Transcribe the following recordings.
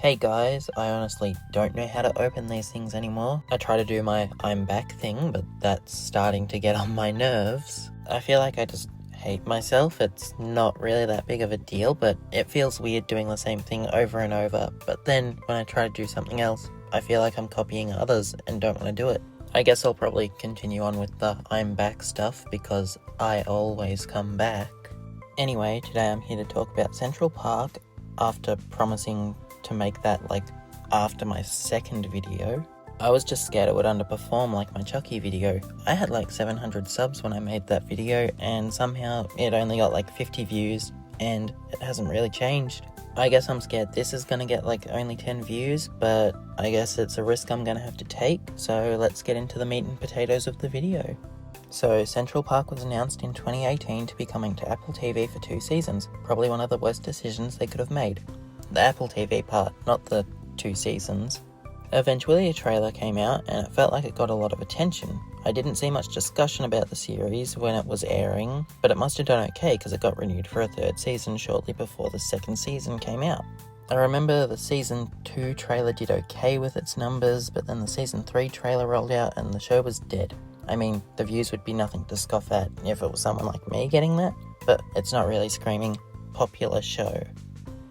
Hey guys, I honestly don't know how to open these things anymore. I try to do my I'm back thing, but that's starting to get on my nerves. I feel like I just hate myself. It's not really that big of a deal, but it feels weird doing the same thing over and over. But then when I try to do something else, I feel like I'm copying others and don't want to do it. I guess I'll probably continue on with the I'm back stuff because I always come back. Anyway, today I'm here to talk about Central Park after promising to make that after my second video. I was just scared it would underperform like my Chucky video. I had 700 subs when I made that video and somehow it only got 50 views and it hasn't really changed. I guess I'm scared this is gonna get only 10 views, but I guess it's a risk I'm gonna have to take. So let's get into the meat and potatoes of the video. So Central Park was announced in 2018 to be coming to Apple TV for 2 seasons. Probably one of the worst decisions they could have made. The Apple TV part, not the 2 seasons. Eventually a trailer came out and it felt like it got a lot of attention. I didn't see much discussion about the series when it was airing, but it must have done okay because it got renewed for a 3rd season shortly before the 2nd season came out. I remember the season 2 trailer did okay with its numbers, but then the season 3 trailer rolled out and the show was dead. I mean, the views would be nothing to scoff at if it was someone like me getting that, but it's not really screaming popular show.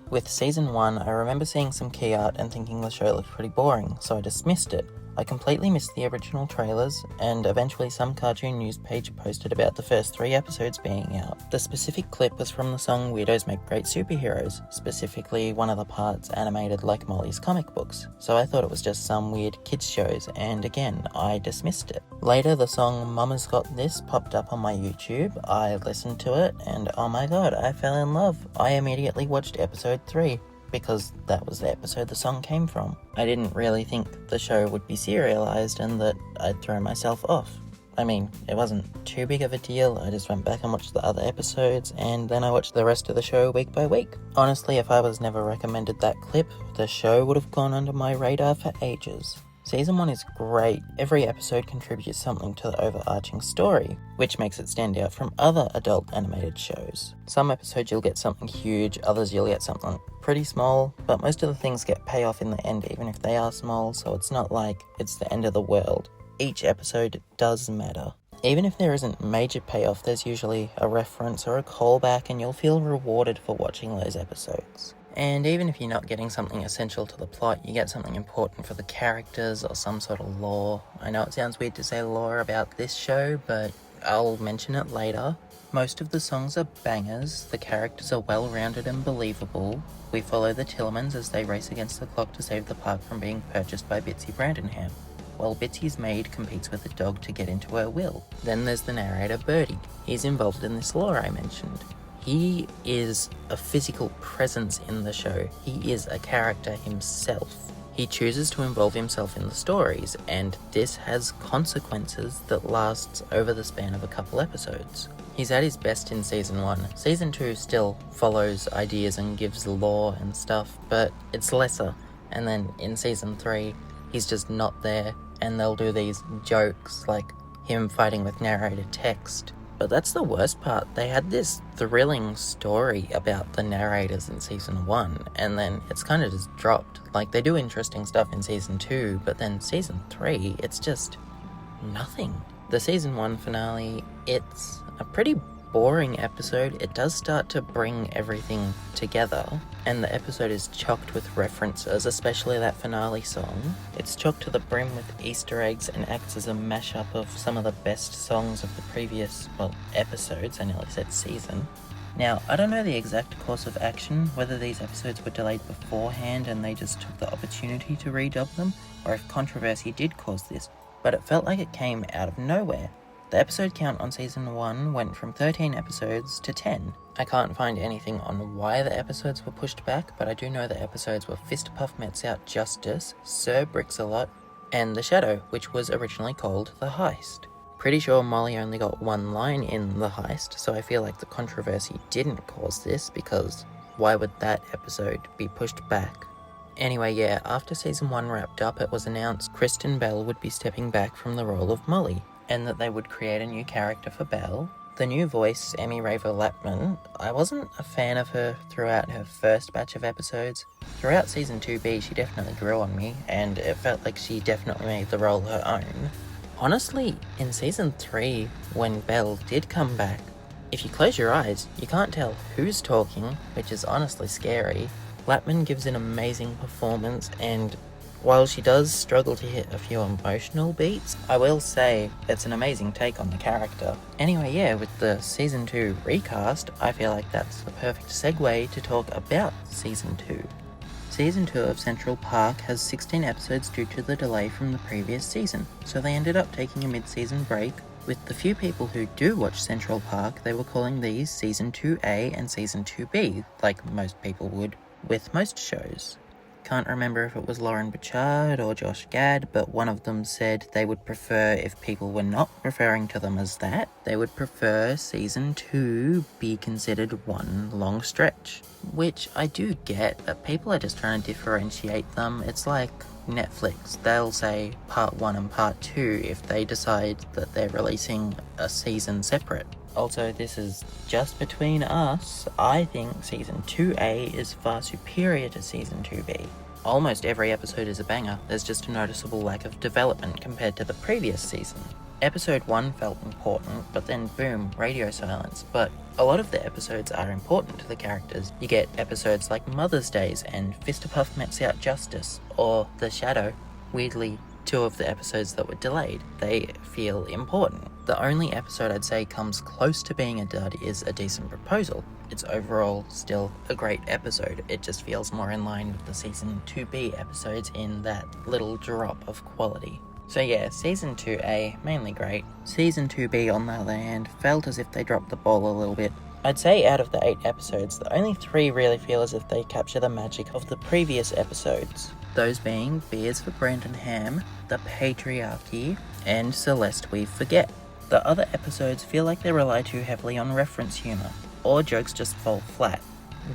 With season 1, I remember seeing some key art and thinking the show looked pretty boring, so I dismissed it. I completely missed the original trailers, and eventually some cartoon news page posted about the first 3 episodes being out. The specific clip was from the song Weirdos Make Great Superheroes, specifically one of the parts animated like Molly's comic books, so I thought it was just some weird kids shows, and again, I dismissed it. Later, the song Mama's Got This popped up on my YouTube. I listened to it, and oh my god, I fell in love. I immediately watched episode 3. Because that was the episode the song came from. I didn't really think the show would be serialized and that I'd throw myself off. I mean, it wasn't too big of a deal. I just went back and watched the other episodes and then I watched the rest of the show week by week. Honestly, if I was never recommended that clip, the show would have gone under my radar for ages. Season 1 is great. Every episode contributes something to the overarching story, which makes it stand out from other adult animated shows. Some episodes you'll get something huge, others you'll get something pretty small, but most of the things get payoff in the end even if they are small, so it's not like it's the end of the world. Each episode does matter. Even if there isn't major payoff, there's usually a reference or a callback and you'll feel rewarded for watching those episodes. And even if you're not getting something essential to the plot, you get something important for the characters or some sort of lore. I know it sounds weird to say lore about this show, but I'll mention it later. Most of the songs are bangers, the characters are well-rounded and believable. We follow the Tillamans as they race against the clock to save the park from being purchased by Bitsy Brandenham, while Bitsy's maid competes with a dog to get into her will. Then there's the narrator Birdie. He's involved in this lore I mentioned. He is a physical presence in the show. He is a character himself. He chooses to involve himself in the stories, and this has consequences that lasts over the span of a couple episodes. He's at his best in season 1. Season 2 still follows ideas and gives lore and stuff, but it's lesser. And then in season 3, he's just not there, and they'll do these jokes like him fighting with narrator text. But that's the worst part. They had this thrilling story about the narrators in season 1, and then it's kind of just dropped. They do interesting stuff in season 2, but then season 3, it's just nothing. The season 1 finale, it's a pretty boring episode. It does start to bring everything together, and the episode is chocked with references, especially that finale song. It's chocked to the brim with Easter eggs and acts as a mashup of some of the best songs of the previous, episodes. I nearly said season. Now, I don't know the exact course of action, whether these episodes were delayed beforehand and they just took the opportunity to redub them, or if controversy did cause this, but it felt like it came out of nowhere. The episode count on season 1 went from 13 episodes to 10. I can't find anything on why the episodes were pushed back, but I do know the episodes were Fistpuff Mets Out Justice, Sir Brix-a-Lot, and The Shadow, which was originally called The Heist. Pretty sure Molly only got one line in The Heist, so I feel like the controversy didn't cause this, because why would that episode be pushed back? Anyway, yeah, after season 1 wrapped up, it was announced Kristen Bell would be stepping back from the role of Molly, and that they would create a new character for Belle. The new voice, Emmy Raver Lapman, I wasn't a fan of her throughout her first batch of episodes. Throughout Season 2B, she definitely grew on me, and it felt like she definitely made the role her own. Honestly, in Season 3, when Belle did come back, if you close your eyes, you can't tell who's talking, which is honestly scary. Lapman gives an amazing performance, and while she does struggle to hit a few emotional beats, I will say it's an amazing take on the character. Anyway, yeah, with the Season 2 recast, I feel like that's the perfect segue to talk about Season 2. Season 2 of Central Park has 16 episodes due to the delay from the previous season, so they ended up taking a mid-season break. With the few people who do watch Central Park, they were calling these Season 2A and Season 2B, like most people would with most shows. Can't remember if it was Lauren Bouchard or Josh Gad, but one of them said they would prefer, if people were not referring to them as that, they would prefer Season 2 be considered one long stretch. Which I do get, that people are just trying to differentiate them. It's like Netflix, they'll say Part 1 and Part 2 if they decide that they're releasing a season separate. Also, this is just between us, I think Season 2A is far superior to Season 2B. Almost every episode is a banger, there's just a noticeable lack of development compared to the previous season. Episode 1 felt important, but then boom, radio silence. But a lot of the episodes are important to the characters. You get episodes like Mother's Days and Fisterpuff Mets Out Justice, or The Shadow. Weirdly, 2 of the episodes that were delayed. They feel important. The only episode I'd say comes close to being a dud is A Decent Proposal. It's overall still a great episode. It just feels more in line with the Season 2B episodes in that little drop of quality. So yeah, Season 2A, mainly great. Season 2B, on the other hand, felt as if they dropped the ball a little bit. I'd say out of the 8 episodes, the only 3 really feel as if they capture the magic of the previous episodes. Those being Beers for Brandon Ham, The Patriarchy, and Celeste We Forget. The other episodes feel like they rely too heavily on reference humour, or jokes just fall flat.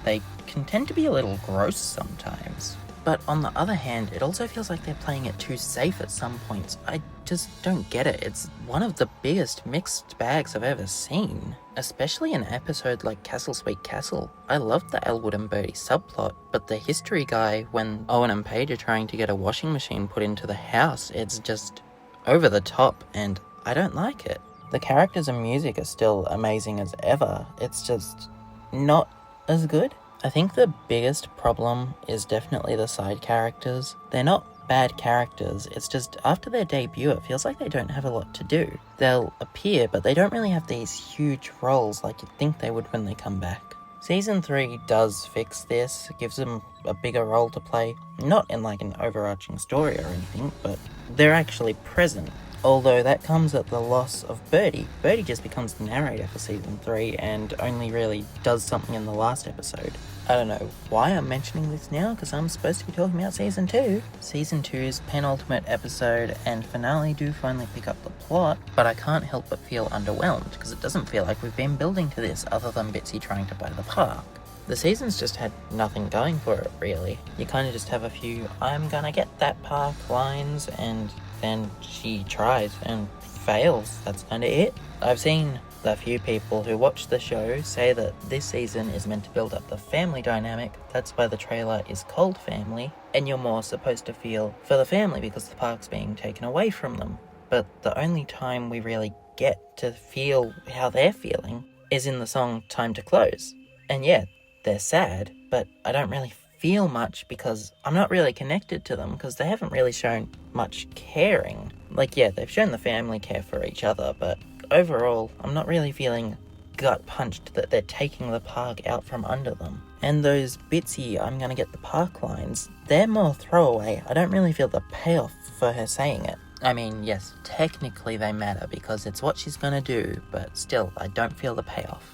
They can tend to be a little gross sometimes. But on the other hand, it also feels like they're playing it too safe at some points. I just don't get it. It's one of the biggest mixed bags I've ever seen. Especially an episode like Castle Sweet Castle. I loved the Elwood and Bertie subplot, but the history guy, when Owen and Paige are trying to get a washing machine put into the house, it's just over the top, and I don't like it. The characters and music are still amazing as ever. It's just not as good. I think the biggest problem is definitely the side characters. They're not bad characters, it's just after their debut it feels like they don't have a lot to do. They'll appear, but they don't really have these huge roles like you'd think they would when they come back. Season 3 does fix this, gives them a bigger role to play, not in like an overarching story or anything, but they're actually present. Although that comes at the loss of Bertie. Bertie just becomes the narrator for Season 3 and only really does something in the last episode. I don't know why I'm mentioning this now, because I'm supposed to be talking about Season 2. Season 2's penultimate episode and finale do finally pick up the plot, but I can't help but feel underwhelmed, because it doesn't feel like we've been building to this other than Bitsy trying to buy the park. The season's just had nothing going for it, really. You kind of just have a few, I'm gonna get that park lines, and then she tries and fails. That's kind of it. I've seen a few people who watch the show say that this season is meant to build up the family dynamic. That's why the trailer is called Family, and you're more supposed to feel for the family because the park's being taken away from them. But the only time we really get to feel how they're feeling is in the song Time to Close. And yeah, they're sad, but I don't really feel much because I'm not really connected to them because they haven't really shown much caring. Like, yeah, they've shown the family care for each other, but overall, I'm not really feeling gut punched that they're taking the park out from under them. And those Bitsy, I'm gonna get the park lines, they're more throwaway. I don't really feel the payoff for her saying it. I mean, yes, technically they matter because it's what she's gonna do, but still, I don't feel the payoff.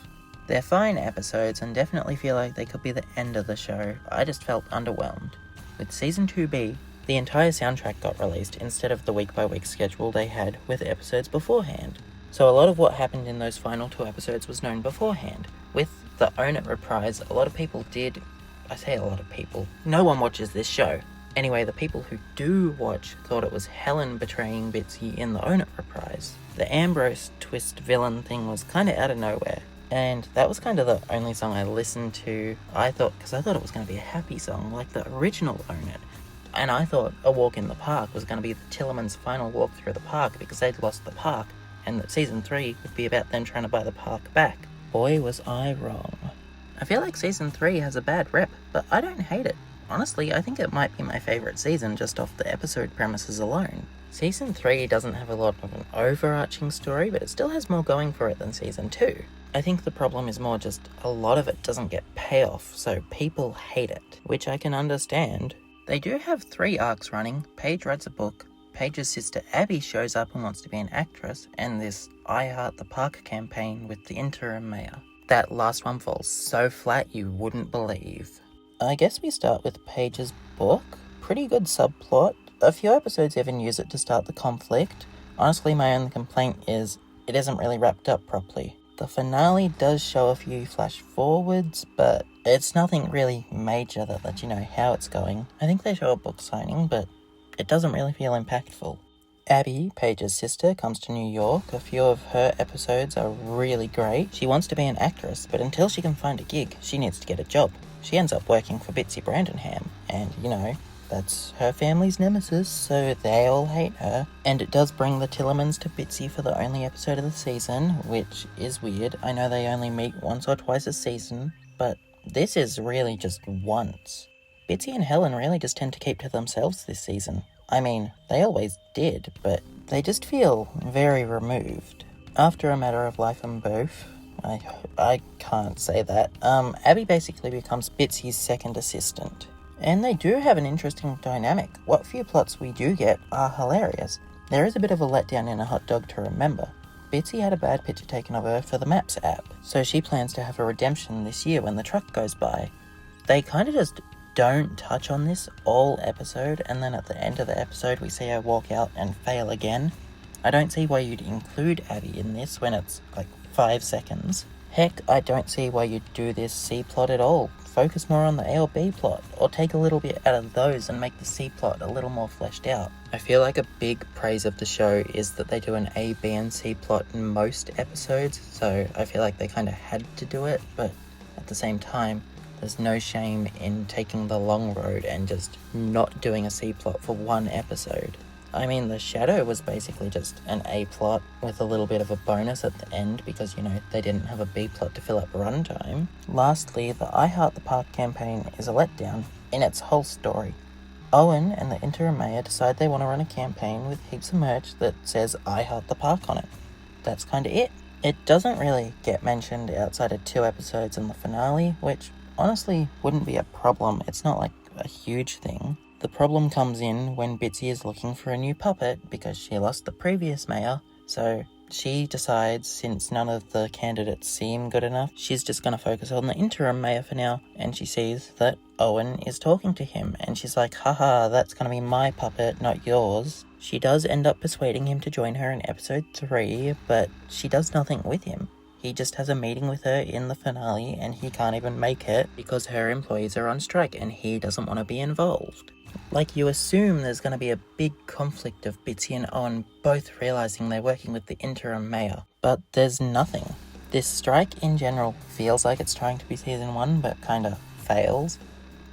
They're fine episodes and definitely feel like they could be the end of the show. I just felt underwhelmed. With Season 2B, the entire soundtrack got released instead of the week-by-week schedule they had with episodes beforehand. So a lot of what happened in those final 2 episodes was known beforehand. With the Own It reprise, a lot of people did... I say a lot of people. No one watches this show. Anyway, the people who do watch thought it was Helen betraying Bitsy in the Own It reprise. The Ambrose twist villain thing was kind of out of nowhere, and that was kind of the only song I listened to, because I thought it was going to be a happy song, like the original Own It. And I thought A Walk in the Park was going to be the Tillermans' final walk through the park because they'd lost the park, and that season 3 would be about them trying to buy the park back. Boy, was I wrong. I feel like season 3 has a bad rep, but I don't hate it. Honestly, I think it might be my favourite season just off the episode premises alone. Season 3 doesn't have a lot of an overarching story, but it still has more going for it than season 2. I think the problem is more just a lot of it doesn't get payoff, so people hate it, which I can understand. They do have 3 arcs running. Paige writes a book, Paige's sister Abby shows up and wants to be an actress, and this I Heart the Park campaign with the interim mayor. That last one falls so flat you wouldn't believe. I guess we start with Paige's book. Pretty good subplot. A few episodes even use it to start the conflict. Honestly, my only complaint is it isn't really wrapped up properly. The finale does show a few flash forwards, but it's nothing really major that lets you know how it's going. I think they show a book signing, but it doesn't really feel impactful. Abby, Paige's sister, comes to New York. A few of her episodes are really great. She wants to be an actress, but until she can find a gig, she needs to get a job. She ends up working for Bitsy Brandenham, and, that's her family's nemesis, so they all hate her. And it does bring the Tillermans to Bitsy for the only episode of the season, which is weird. I know they only meet once or twice a season, but this is really just once. Bitsy and Helen really just tend to keep to themselves this season. I mean, they always did, but they just feel very removed. After a matter of life and both, I can't say that, Abby basically becomes Bitsy's second assistant. And they do have an interesting dynamic. What few plots we do get are hilarious. There is a bit of a letdown in A Hot Dog to Remember. Bitsy had a bad picture taken of her for the Maps app, so she plans to have a redemption this year when the truck goes by. They kind of just don't touch on this all episode, and then at the end of the episode we see her walk out and fail again. I don't see why you'd include Abby in this when it's like 5 seconds. Heck, I don't see why you'd do this C plot at all. Focus more on the A or B plot, or take a little bit out of those and make the C plot a little more fleshed out. I feel like a big praise of the show is that they do an A, B and C plot in most episodes, so I feel like they kind of had to do it, but at the same time, there's no shame in taking the long road and just not doing a C plot for one episode. I mean, The Shadow was basically just an A plot with a little bit of a bonus at the end because, they didn't have a B plot to fill up runtime. Lastly, the I Heart the Park campaign is a letdown in its whole story. Owen and the interim mayor decide they want to run a campaign with heaps of merch that says I Heart the Park on it. That's kind of it. It doesn't really get mentioned outside of 2 episodes in the finale, which honestly wouldn't be a problem. It's not like a huge thing. The problem comes in when Bitsy is looking for a new puppet because she lost the previous mayor, so she decides, since none of the candidates seem good enough, she's just going to focus on the interim mayor for now, and she sees that Owen is talking to him, and she's like, haha, that's going to be my puppet, not yours. She does end up persuading him to join her in episode 3, but she does nothing with him. He just has a meeting with her in the finale, and he can't even make it because her employees are on strike, and he doesn't want to be involved. Like, you assume there's going to be a big conflict of Bitsy and Owen both realising they're working with the interim mayor, but there's nothing. This strike in general feels like it's trying to be season 1, but kinda fails.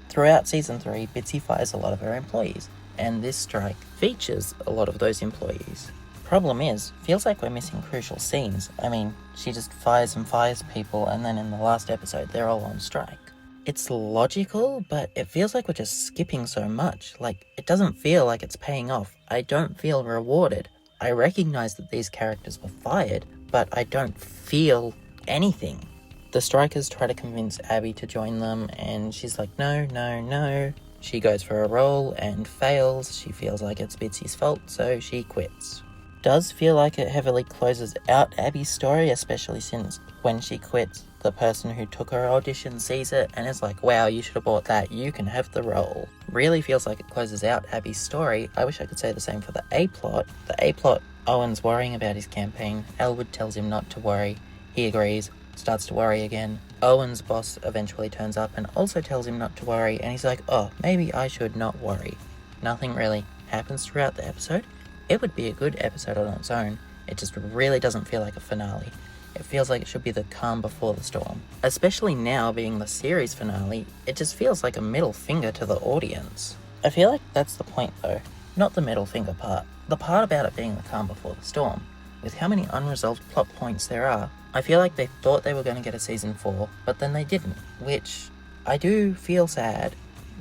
Throughout season 3, Bitsy fires a lot of her employees, and this strike features a lot of those employees. Problem is, feels like we're missing crucial scenes. I mean, she just fires and fires people, and then in the last episode they're all on strike. It's logical, but it feels like we're just skipping so much. Like, it doesn't feel like it's paying off. I don't feel rewarded. I recognize that these characters were fired, but I don't feel anything. The strikers try to convince Abby to join them, and she's like, no. She goes for a role and fails. She feels like it's Bitsy's fault, so she quits. Does feel like it heavily closes out Abby's story, especially since when she quits, the person who took her audition sees it and is like, wow, you should have bought that, you can have the role. Really feels like it closes out Abby's story. I wish I could say the same for the A-plot. The A-plot, Owen's worrying about his campaign. Elwood tells him not to worry. He agrees. starts to worry again. Owen's boss eventually turns up and also tells him not to worry, and he's like, oh, maybe I should not worry. Nothing really happens throughout the episode. It would be a good episode on its own. It just really doesn't feel like a finale. It feels like it should be the calm before the storm. Especially now being the series finale, it just feels like a middle finger to the audience. I feel like that's the point though, not the middle finger part. The part about it being the calm before the storm. With how many unresolved plot points there are, I feel like they thought they were going to get a season 4, but then they didn't, which I do feel sad,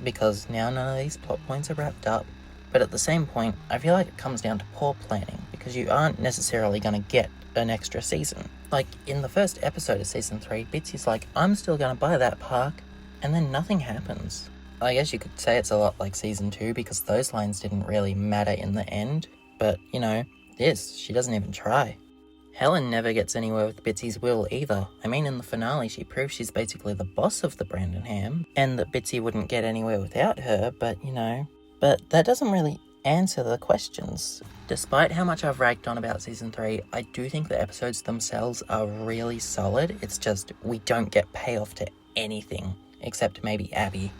because now none of these plot points are wrapped up. But at the same point, I feel like it comes down to poor planning, because you aren't necessarily going to get an extra season. Like, in the first episode of Season 3, Bitsy's like, I'm still going to buy that park, and then nothing happens. I guess you could say it's a lot like Season 2, because those lines didn't really matter in the end, but, you know, she doesn't even try. Helen never gets anywhere with Bitsy's will either. I mean, in the finale, she proves she's basically the boss of the Brandon Ham, and that Bitsy wouldn't get anywhere without her, but, you know... But that doesn't really answer the questions. Despite how much I've ragged on about Season 3, I do think the episodes themselves are really solid. It's just, we don't get payoff to anything, except maybe Abby.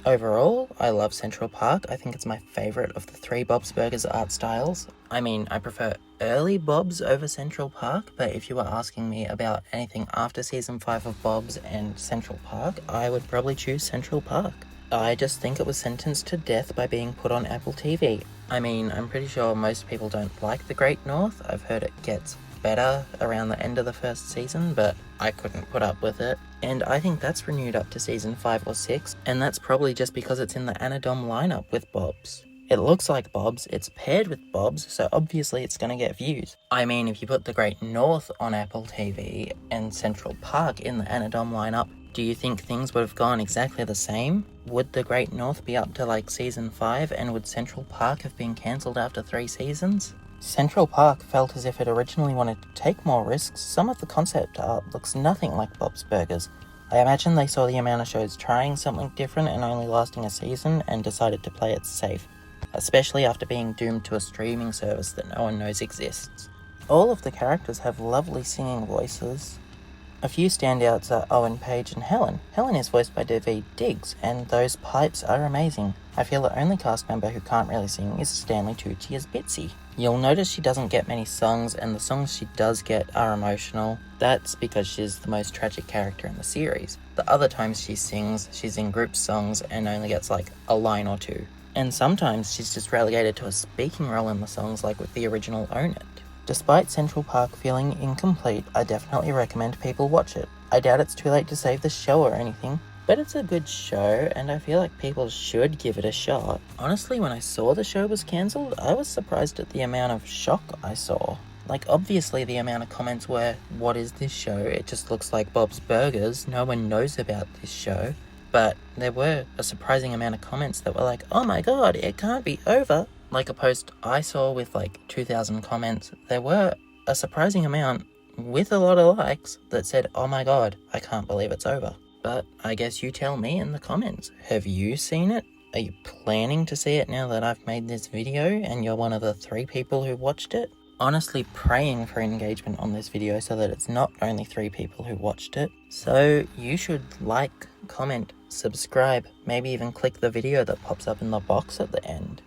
Overall, I love Central Park. I think it's my favourite of the 3 Bob's Burgers art styles. I mean, I prefer early Bob's over Central Park, but if you were asking me about anything after Season 5 of Bob's and Central Park, I would probably choose Central Park. I just think it was sentenced to death by being put on Apple TV. I mean, I'm pretty sure most people don't like The Great North. I've heard it gets better around the end of the first season, but I couldn't put up with it. And I think that's renewed up to Season 5 or 6, and that's probably just because it's in the Anadom lineup with Bob's. It looks like Bob's, it's paired with Bob's, so obviously it's going to get views. I mean, if you put The Great North on Apple TV and Central Park in the Anadom lineup, do you think things would have gone exactly the same? Would The Great North be up to like Season 5, and would Central Park have been cancelled after 3 seasons? Central Park felt as if it originally wanted to take more risks. Some of the concept art looks nothing like Bob's Burgers. I imagine they saw the amount of shows trying something different and only lasting a season and decided to play it safe, especially after being doomed to a streaming service that no one knows exists. All of the characters have lovely singing voices. A few standouts are Owen, Paige and Helen. Helen is voiced by Daveed Diggs, and those pipes are amazing. I feel the only cast member who can't really sing is Stanley Tucci as Bitsy. You'll notice she doesn't get many songs, and the songs she does get are emotional. That's because she's the most tragic character in the series. The other times she sings, she's in group songs and only gets like a line or two. And sometimes she's just relegated to a speaking role in the songs like with the original Own It. Despite Central Park feeling incomplete, I definitely recommend people watch it. I doubt it's too late to save the show or anything, but it's a good show, and I feel like people should give it a shot. Honestly, when I saw the show was cancelled, I was surprised at the amount of shock I saw. Like, obviously the amount of comments were, what is this show? It just looks like Bob's Burgers. No one knows about this show. But there were a surprising amount of comments that were like, oh my god, it can't be over. Like a post I saw with like 2,000 comments, there were a surprising amount with a lot of likes that said, oh my god, I can't believe it's over. But I guess you tell me in the comments, have you seen it? Are you planning to see it now that I've made this video and you're one of the 3 people who watched it? Honestly praying for engagement on this video so that it's not only 3 people who watched it. So you should like, comment, subscribe, maybe even click the video that pops up in the box at the end.